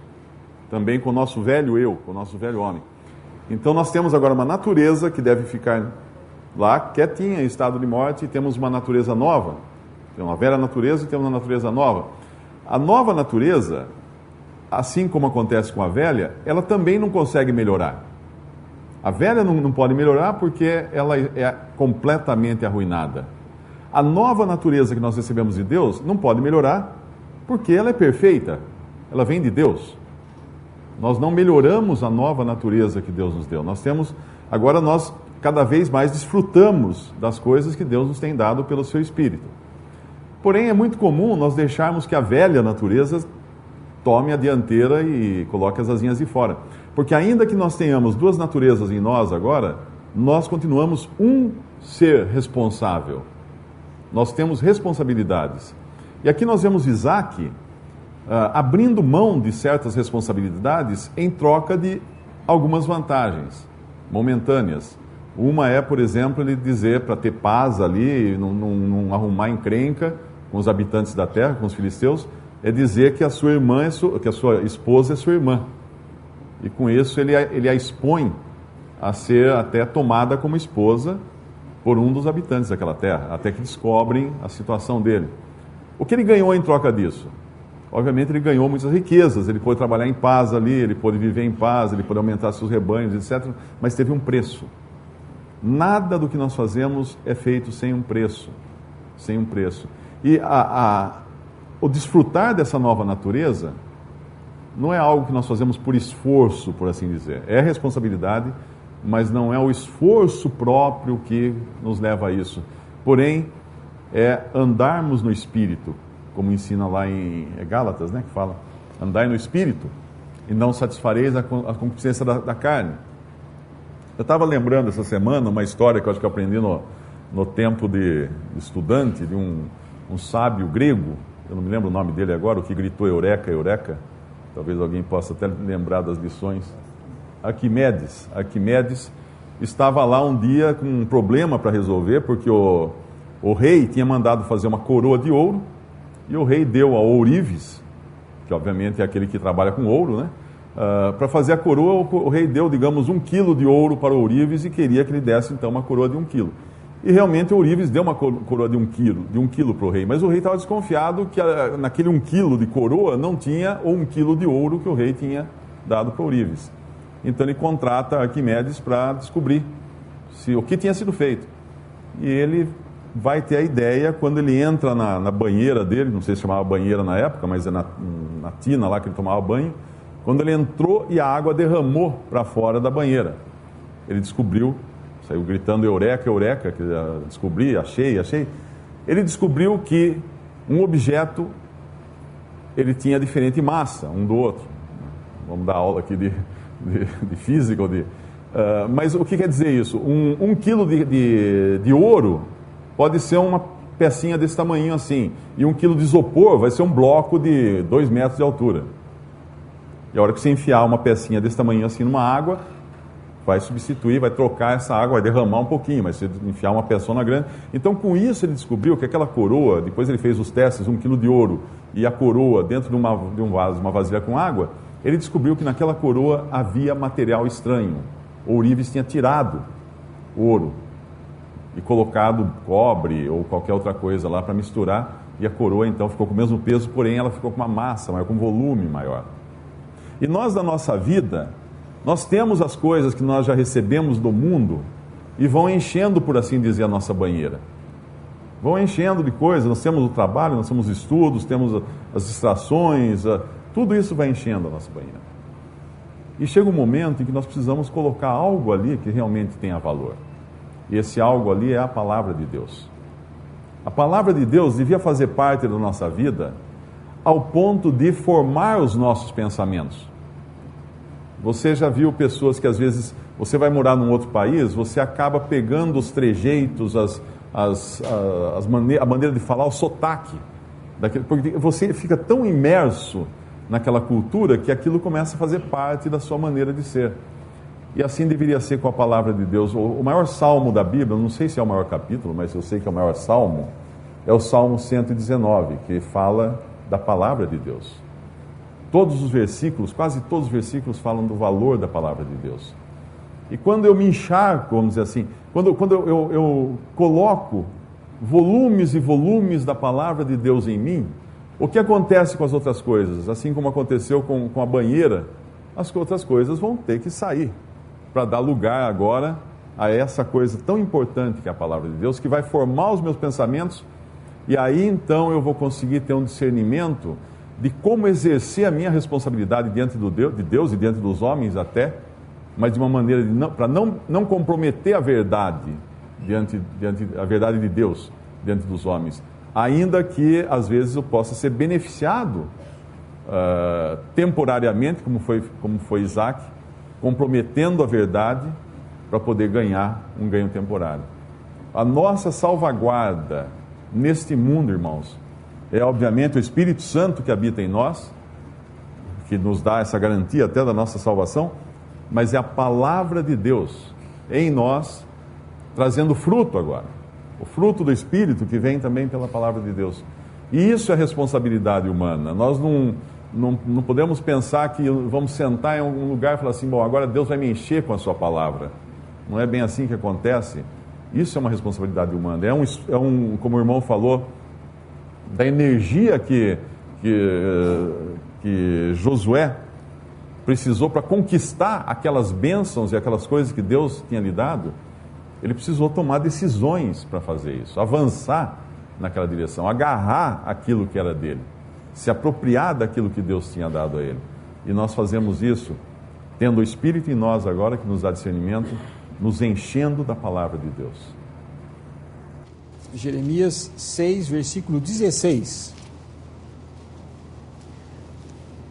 também com o nosso velho eu, com o nosso velho homem. Então nós temos agora uma natureza que deve ficar lá, quietinha, em estado de morte, e temos uma natureza nova, temos uma velha natureza e temos uma natureza nova. A nova natureza, assim como acontece com a velha, ela também não consegue melhorar. A velha não pode melhorar porque ela é completamente arruinada. A nova natureza que nós recebemos de Deus não pode melhorar porque ela é perfeita, ela vem de Deus. Nós não melhoramos a nova natureza que Deus nos deu. Agora nós cada vez mais desfrutamos das coisas que Deus nos tem dado pelo seu Espírito. Porém, é muito comum nós deixarmos que a velha natureza tome a dianteira e coloque as asinhas de fora. Porque ainda que nós tenhamos duas naturezas em nós agora, nós continuamos um ser responsável. Nós temos responsabilidades. E aqui nós vemos Isaac abrindo mão de certas responsabilidades em troca de algumas vantagens momentâneas. Uma é, por exemplo, ele dizer para ter paz ali, não arrumar encrenca com os habitantes da terra, com os filisteus, é dizer que a sua irmã, que a sua esposa é sua irmã. E com isso ele a expõe a ser até tomada como esposa por um dos habitantes daquela terra, até que descobrem a situação dele. O que ele ganhou em troca disso? Obviamente ele ganhou muitas riquezas, ele pôde trabalhar em paz ali, ele pôde viver em paz, ele pôde aumentar seus rebanhos, etc. Mas teve um preço. Nada do que nós fazemos é feito sem um preço. Sem um preço. E o desfrutar dessa nova natureza não é algo que nós fazemos por esforço, por assim dizer. É responsabilidade, mas não é o esforço próprio que nos leva a isso. Porém, é andarmos no Espírito, como ensina lá em Gálatas, né, que fala, andai no Espírito e não satisfareis a concupiscência da carne. Eu estava lembrando essa semana uma história que eu acho que eu aprendi no tempo de estudante, de um sábio grego, eu não me lembro o nome dele agora, o que gritou Eureka, Eureka, talvez alguém possa até lembrar das lições. Arquimedes estava lá um dia com um problema para resolver, porque o rei tinha mandado fazer uma coroa de ouro, e o rei deu a ourives, que obviamente é aquele que trabalha com ouro, né? Para fazer a coroa, o rei deu, digamos, 1 quilo de ouro para o ourives e queria que ele desse, então, uma coroa de 1 quilo. E realmente o ourives deu uma coroa de 1 quilo para o rei, mas o rei estava desconfiado que naquele 1 quilo de coroa não tinha o 1 quilo de ouro que o rei tinha dado para o ourives. Então ele contrata Arquimedes para descobrir o que tinha sido feito. E ele vai ter a ideia quando ele entra na banheira dele, não sei se chamava banheira na época, mas é na tina lá que ele tomava banho. Quando ele entrou e a água derramou para fora da banheira, ele descobriu, saiu gritando Eureka, Eureka, que descobri, achei. Ele descobriu que um objeto ele tinha diferente massa um do outro. Vamos dar aula aqui de física, mas o que quer dizer isso? 1 quilo de ouro pode ser uma pecinha desse tamanho assim, e 1 quilo de isopor vai ser um bloco de 2 metros de altura. E a hora que você enfiar uma pecinha desse tamanho assim numa água, vai substituir, vai trocar essa água, vai derramar um pouquinho, mas se enfiar uma peçona grande. Então, com isso, ele descobriu que aquela coroa, depois ele fez os testes, 1 quilo de ouro e a coroa dentro de um vaso, uma vasilha com água, ele descobriu que naquela coroa havia material estranho. O ourives tinha tirado ouro e colocado cobre ou qualquer outra coisa lá para misturar, e a coroa então ficou com o mesmo peso, porém ela ficou com uma massa maior, com um volume maior. E nós, na nossa vida, nós temos as coisas que nós já recebemos do mundo e vão enchendo, por assim dizer, a nossa banheira. Vão enchendo de coisas, nós temos o trabalho, nós temos os estudos, temos as distrações, tudo isso vai enchendo a nossa banheira. E chega um momento em que nós precisamos colocar algo ali que realmente tenha valor. E esse algo ali é a palavra de Deus. A palavra de Deus devia fazer parte da nossa vida ao ponto de formar os nossos pensamentos. Você já viu pessoas que às vezes você vai morar num outro país, você acaba pegando os trejeitos, a maneira de falar, o sotaque, porque você fica tão imerso naquela cultura que aquilo começa a fazer parte da sua maneira de ser. E assim deveria ser com a palavra de Deus. O maior salmo da Bíblia, não sei se é o maior capítulo, mas eu sei que é o maior salmo, é o Salmo 119, que fala da palavra de Deus. Todos os versículos, quase todos os versículos falam do valor da palavra de Deus. E quando eu me encharco, vamos dizer assim, quando eu coloco volumes e volumes da palavra de Deus em mim, o que acontece com as outras coisas? Assim como aconteceu com a banheira, as outras coisas vão ter que sair para dar lugar agora a essa coisa tão importante que é a palavra de Deus, que vai formar os meus pensamentos, e aí então eu vou conseguir ter um discernimento de como exercer a minha responsabilidade diante de Deus e diante dos homens até, mas de uma maneira para não comprometer a verdade a verdade de Deus diante dos homens, ainda que às vezes eu possa ser beneficiado temporariamente, como foi Isaac, comprometendo a verdade para poder ganhar um ganho temporário. A nossa salvaguarda neste mundo, irmãos, é obviamente o Espírito Santo que habita em nós, que nos dá essa garantia até da nossa salvação, mas é a palavra de Deus em nós, trazendo fruto agora. O fruto do Espírito que vem também pela palavra de Deus. E isso é responsabilidade humana. Nós não podemos pensar que vamos sentar em algum lugar e falar assim, bom, agora Deus vai me encher com a sua palavra. Não é bem assim que acontece. Isso é uma responsabilidade humana. Como o irmão falou, da energia que Josué precisou para conquistar aquelas bênçãos e aquelas coisas que Deus tinha lhe dado. Ele precisou tomar decisões para fazer isso, avançar naquela direção, agarrar aquilo que era dele, se apropriar daquilo que Deus tinha dado a ele. E nós fazemos isso tendo o Espírito em nós agora, que nos dá discernimento, nos enchendo da palavra de Deus. Jeremias 6, versículo 16.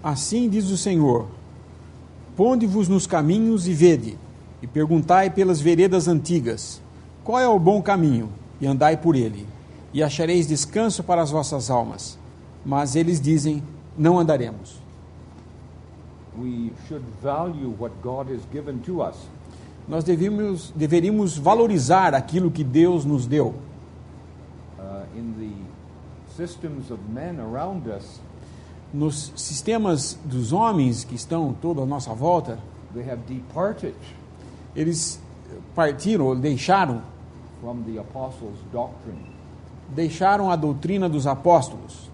Assim diz o Senhor: ponde-vos nos caminhos e vede, e perguntai pelas veredas antigas, qual é o bom caminho, e andai por ele, e achareis descanso para as vossas almas. Mas eles dizem, não andaremos. We should value what God has given to us. Nós deveríamos valorizar aquilo que Deus nos deu. In the systems of men around us, Nos sistemas dos homens que estão toda à nossa volta, they have departed eles partiram, deixaram from the apostles' doctrine. deixaram a doutrina dos apóstolos.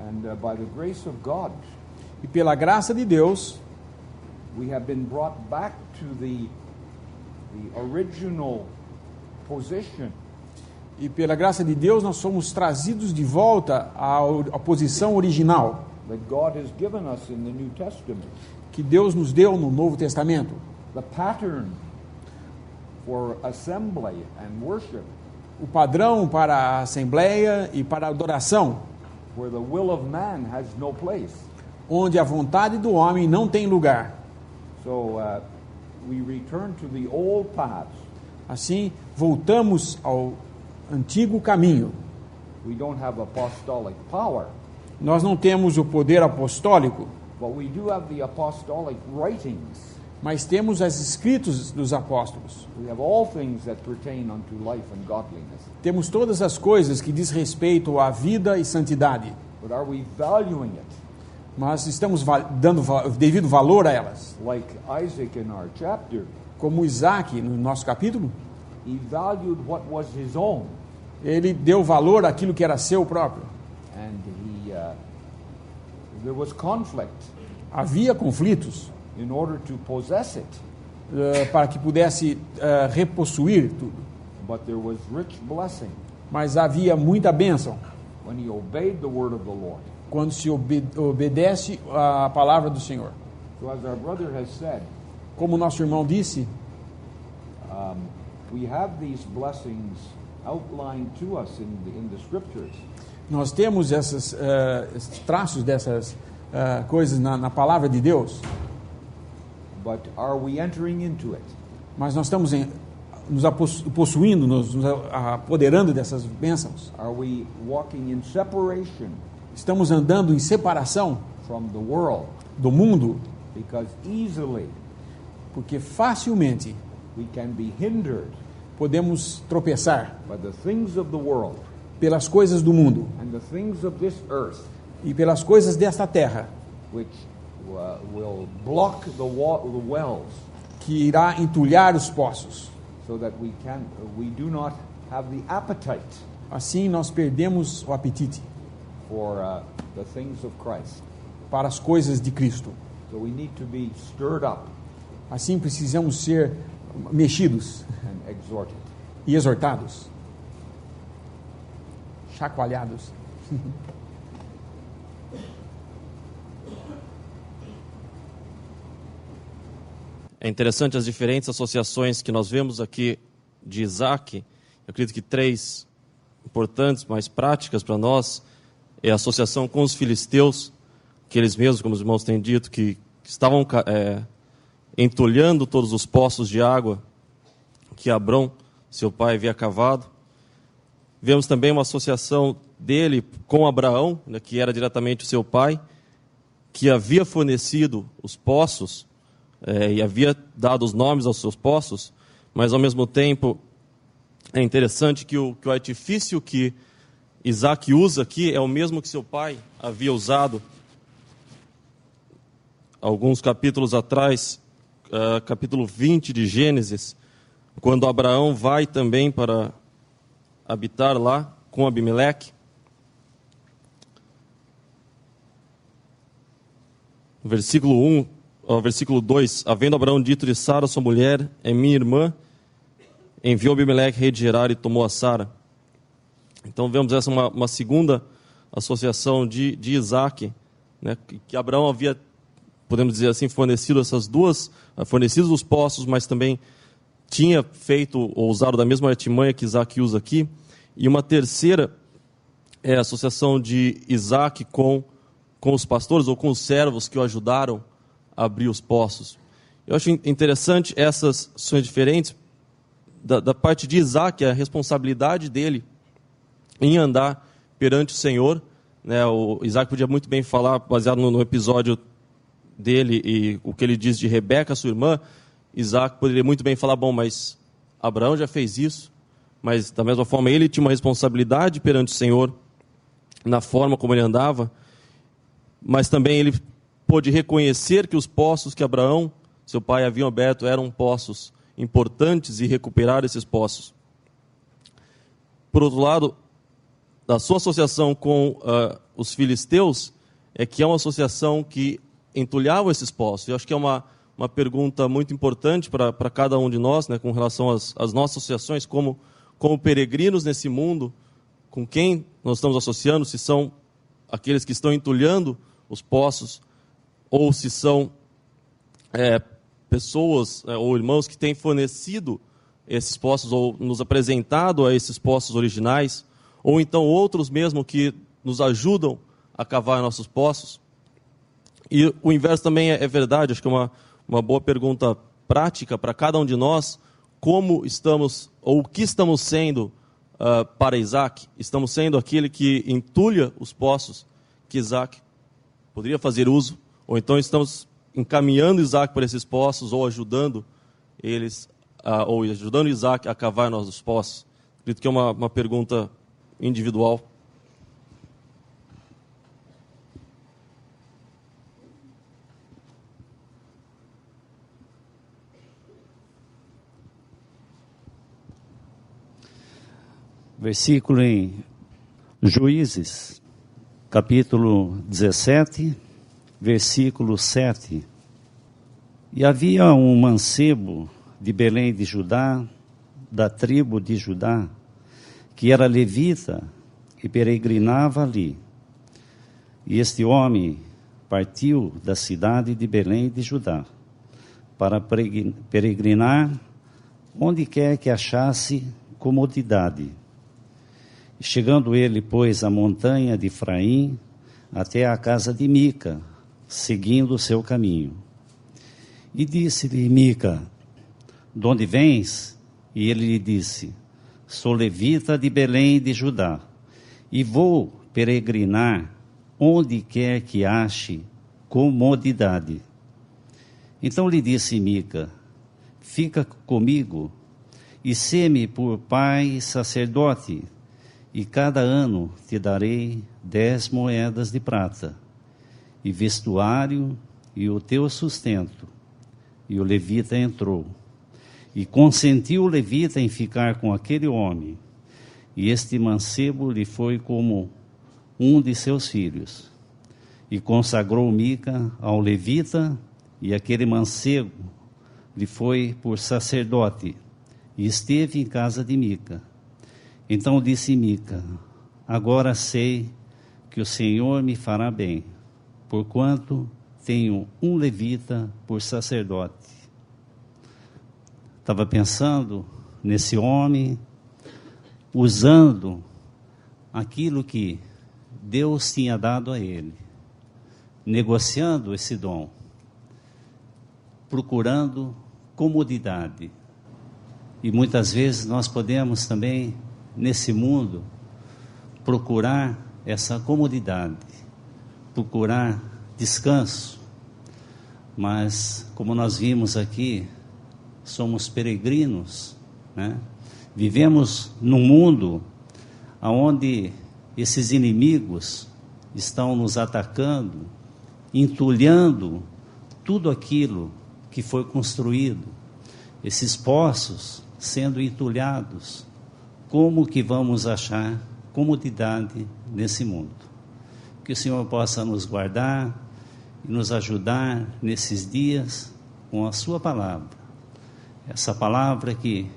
And by the grace of God, E pela graça de Deus, we have been brought back to the original position e pela graça de Deus nós somos trazidos de volta à posição original that God has given us in the New Testament. que Deus nos deu no Novo Testamento. The pattern for assembly and worship, O padrão para a assembleia e para a adoração, where the will of man has no place. onde a vontade do homem não tem lugar. So we return to the old paths. Assim, voltamos ao antigo caminho. We don't have apostolic power, Nós não temos o poder apostólico, but we do have the apostolic writings. mas temos os escritos dos apóstolos. We have all things that pertain unto life and godliness. Temos todas as coisas que diz respeito à vida e santidade, But are we valuing it? mas estamos dando devido valor a elas. Like Isaac in our chapter, Como Isaac, no nosso capítulo, he valued what was his own, ele deu valor àquilo que era seu próprio. and there was conflict Havia conflitos in order to possess it, para que pudesse repossuir tudo, but there was rich blessing mas havia muita bênção when he obeyed the word of the Lord. quando se obedece à palavra do Senhor. So as our brother has said, Como nosso irmão disse, we have these blessings outlined to us in the scriptures, nós temos esses traços dessas coisas na palavra de Deus, but are we entering into it? mas nós estamos nos possuindo, nos apoderando dessas bênçãos. Are we walking in separation Estamos andando em separação from the world? do mundo, Because easily porque facilmente we can be hindered podemos tropeçar by the things of the world pelas coisas do mundo and the things of this earth, e pelas coisas desta terra, which will block the wells, que irá entulhar os poços. so that we do not have the appetite Assim nós perdemos o apetite for the things of Christ. para as coisas de Cristo. So we need to be stirred up Assim precisamos ser mexidos and exhorted. e exortados, chacoalhados. É interessante as diferentes associações que nós vemos aqui de Isaac. Eu acredito que 3 importantes, mais práticas para nós, é a associação com os filisteus, que eles mesmos, como os irmãos têm dito, que estavam entulhando todos os poços de água que Abrão, seu pai, havia cavado. Vemos também uma associação dele com Abraão, né, que era diretamente o seu pai, que havia fornecido os poços e havia dado os nomes aos seus poços, mas ao mesmo tempo é interessante que o artifício que Isaac usa aqui é o mesmo que seu pai havia usado alguns capítulos atrás, capítulo 20 de Gênesis, quando Abraão vai também para habitar lá com Abimeleque. Versículo 1, versículo 2, havendo Abraão dito de Sara, sua mulher, é minha irmã, enviou Abimeleque, rei de Gerar, e tomou a Sara. Então vemos essa uma segunda associação de Isaac, né, que Abraão havia, podemos dizer assim, fornecido os poços, mas também tinha feito ou usado da mesma artimanha que Isaac usa aqui. E uma terceira é a associação de Isaac com os pastores ou com os servos que o ajudaram a abrir os poços. Eu acho interessante essas ações diferentes. Da parte de Isaac, a responsabilidade dele em andar perante o Senhor, né? O Isaac podia muito bem falar, baseado no episódio dele e o que ele diz de Rebeca, sua irmã. Isaac poderia muito bem falar, bom, mas Abraão já fez isso, mas da mesma forma ele tinha uma responsabilidade perante o Senhor na forma como ele andava, mas também ele pôde reconhecer que os poços que Abraão, seu pai, haviam aberto eram poços importantes e recuperar esses poços. Por outro lado, a sua associação com os filisteus é que é uma associação que entulhava esses poços. Eu acho que é uma pergunta muito importante para cada um de nós, né, com relação às nossas associações, como peregrinos nesse mundo, com quem nós estamos associando, se são aqueles que estão entulhando os poços, ou se são pessoas ou irmãos que têm fornecido esses poços, ou nos apresentado a esses poços originais, ou então outros mesmo que nos ajudam a cavar nossos poços. E o inverso também é verdade. Acho que é uma boa pergunta prática para cada um de nós: como estamos, ou o que estamos sendo para Isaac? Estamos sendo aquele que entulha os poços que Isaac poderia fazer uso, ou então estamos encaminhando Isaac para esses poços, ou ajudando Isaac a cavar nossos poços? Acredito que é uma pergunta individual. Versículo em Juízes, capítulo 17, versículo 7. E havia um mancebo de Belém de Judá, da tribo de Judá, que era levita e peregrinava ali. E este homem partiu da cidade de Belém de Judá para peregrinar onde quer que achasse comodidade. Chegando ele, pois, à montanha de Efraim, até a casa de Mica, seguindo o seu caminho. E disse-lhe Mica: de onde vens? E ele lhe disse: sou levita de Belém de Judá, e vou peregrinar onde quer que ache comodidade. Então lhe disse Mica: fica comigo, e sê-me por pai sacerdote, e cada ano te darei 10 moedas de prata, e vestuário, e o teu sustento. E o levita entrou, e consentiu o levita em ficar com aquele homem, e este mancebo lhe foi como um de seus filhos. E consagrou Mica ao levita, e aquele mancebo lhe foi por sacerdote, e esteve em casa de Mica. Então disse Mica: agora sei que o Senhor me fará bem, porquanto tenho um levita por sacerdote. Estava pensando nesse homem, usando aquilo que Deus tinha dado a ele, negociando esse dom. procurando comodidade. E muitas vezes nós podemos também, nesse mundo, procurar essa comodidade, procurar descanso. Mas, como nós vimos aqui, somos peregrinos, né? Vivemos num mundo onde esses inimigos estão nos atacando, entulhando tudo aquilo que foi construído, esses poços sendo entulhados. Como que vamos achar comodidade nesse mundo? Que o Senhor possa nos guardar e nos ajudar nesses dias com a sua palavra. Essa palavra que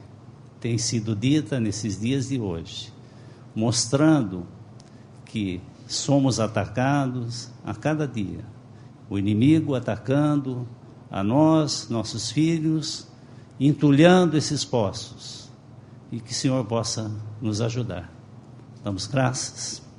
tem sido dita nesses dias de hoje, mostrando que somos atacados a cada dia. O inimigo atacando a nós, nossos filhos, entulhando esses poços. E que o Senhor possa nos ajudar. Damos graças.